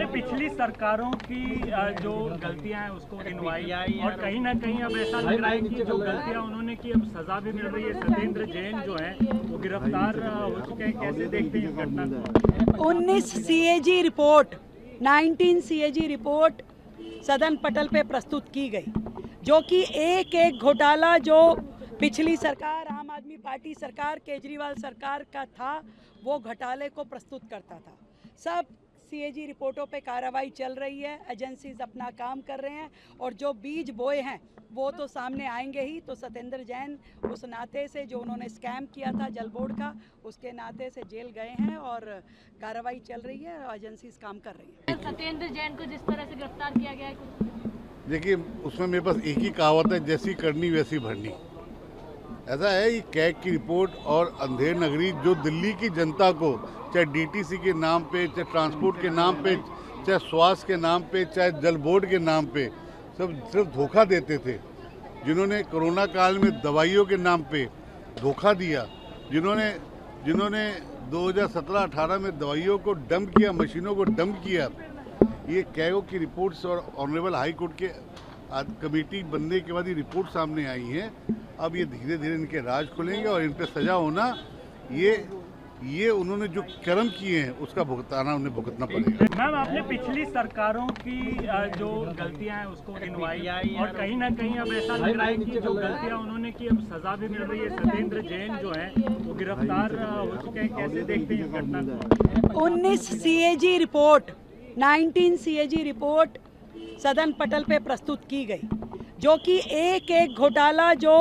पिछली सरकारों की जो गलतियां हैं उसको गिनवाई और कहीं ना कहीं अब ऐसा लग रहा है कि जो गलतियां उन्होंने की अब सजा भी मिल रही है। सत्येंद्र जैन जो है वो गिरफ्तार हो चुके हैं। कैसे देखते हैं इस घटना को? 19 CAG रिपोर्ट 19 CAG रिपोर्ट सदन पटल पे प्रस्तुत की गई, जो कि एक एक घोटाला जो पिछली सरकार आम आदमी पार्टी सरकार केजरीवाल सरकार का था वो घोटाले को प्रस्तुत करता था। सब CAG रिपोर्टों पे कार्रवाई चल रही है, एजेंसीज अपना काम कर रहे हैं और जो बीज बोए हैं वो तो सामने आएंगे ही। तो सत्येंद्र जैन उस नाते से जो उन्होंने स्कैम किया था जल बोर्ड का, उसके नाते से जेल गए हैं और कार्रवाई चल रही है, एजेंसीज काम कर रही है। सत्येंद्र जैन को जिस तरह से गिरफ्तार किया गया है, देखिए उसमें मेरे पास एक ही कहावत है, जैसी करनी वैसी भरनी। ऐसा है ये कैग की रिपोर्ट और अंधेर नगरी जो दिल्ली की जनता को चाहे DTC के नाम पे, चाहे ट्रांसपोर्ट के नाम पे, चाहे स्वास्थ्य के नाम पे, चाहे जल बोर्ड के नाम पे सब सिर्फ धोखा देते थे। जिन्होंने कोरोना काल में दवाइयों के नाम पे धोखा दिया, जिन्होंने 2017-18 में दवाइयों को डंप किया, मशीनों को डंप किया, ये कैगो की रिपोर्ट्स और ऑनरेबल हाई कोर्ट के कमेटी बनने के बाद ये रिपोर्ट सामने आई है। अब ये धीरे धीरे इनके राज खुलेंगे और इन पे सजा होना, ये उन्होंने जो कर्म किए हैं उसका भुगताना उन्हें भुगतना पड़ेगा। मैम, आपने पिछली सरकारों की जो गलतियां हैं उसको गिनवाई और कहीं ना कहीं अब ऐसा लग रहा है कि जो गलतियां उन्होंने की अब सजा भी मिल रही है। सत्येंद्र जैन जो है वो गिरफ्तार हो चुके हैं। कैसे देखते हैं इस घटना को? 19 CAG रिपोर्ट 19 CAG रिपोर्ट सदन पटल पे प्रस्तुत की गई, जो कि एक एक घोटाला जो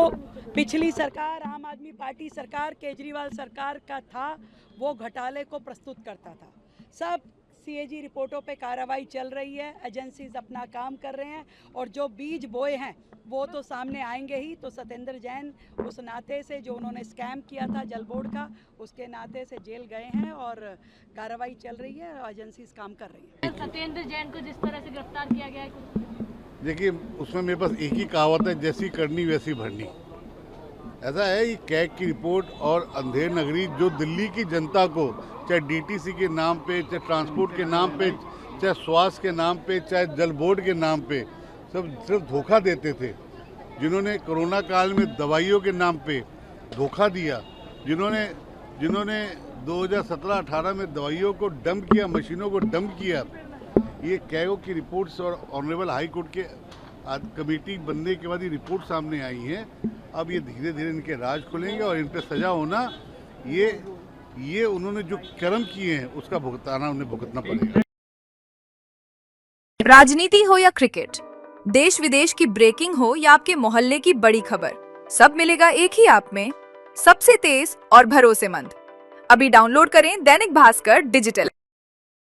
पिछली सरकार आम आदमी पार्टी सरकार केजरीवाल सरकार का था वो घोटाले को प्रस्तुत करता था। सब CAG रिपोर्टों पे कार्रवाई चल रही है, एजेंसीज अपना काम कर रहे हैं और जो बीज बोए हैं वो तो सामने आएंगे ही। तो सत्येंद्र जैन उस नाते से जो उन्होंने स्कैम किया था जल बोर्ड का, उसके नाते से जेल गए हैं और कार्रवाई चल रही है, एजेंसीज काम कर रही है। सत्येंद्र जैन को जिस तरह से गिरफ्तार किया गया है, देखिए उसमें मेरे पास एक ही कहावत है, जैसी करनी वैसी भरनी। ऐसा है ये कैग की रिपोर्ट और अंधेर नगरी जो दिल्ली की जनता को चाहे DTC के नाम पे, चाहे ट्रांसपोर्ट के नाम पे, चाहे स्वास्थ्य के नाम पे, चाहे जल बोर्ड के नाम पे सब सिर्फ धोखा देते थे। जिन्होंने कोरोना काल में दवाइयों के नाम पे धोखा दिया, जिन्होंने 2017-18 में दवाइयों को डंप किया, मशीनों को डंप किया, ये कैगो की रिपोर्ट्स और ऑनरेबल हाई कोर्ट के कमेटी बनने के बाद ये रिपोर्ट सामने आई है। अब ये धीरे धीरे इनके राज खुलेंगे और इन पे सजा होना, ये उन्होंने जो कर्म किए हैं उसका भुगताना उन्हें भुगतना पड़ेगा। राजनीति हो या क्रिकेट, देश विदेश की ब्रेकिंग हो या आपके मोहल्ले की बड़ी खबर, सब मिलेगा एक ही ऐप में, सबसे तेज और भरोसेमंद। अभी डाउनलोड करें दैनिक भास्कर डिजिटल।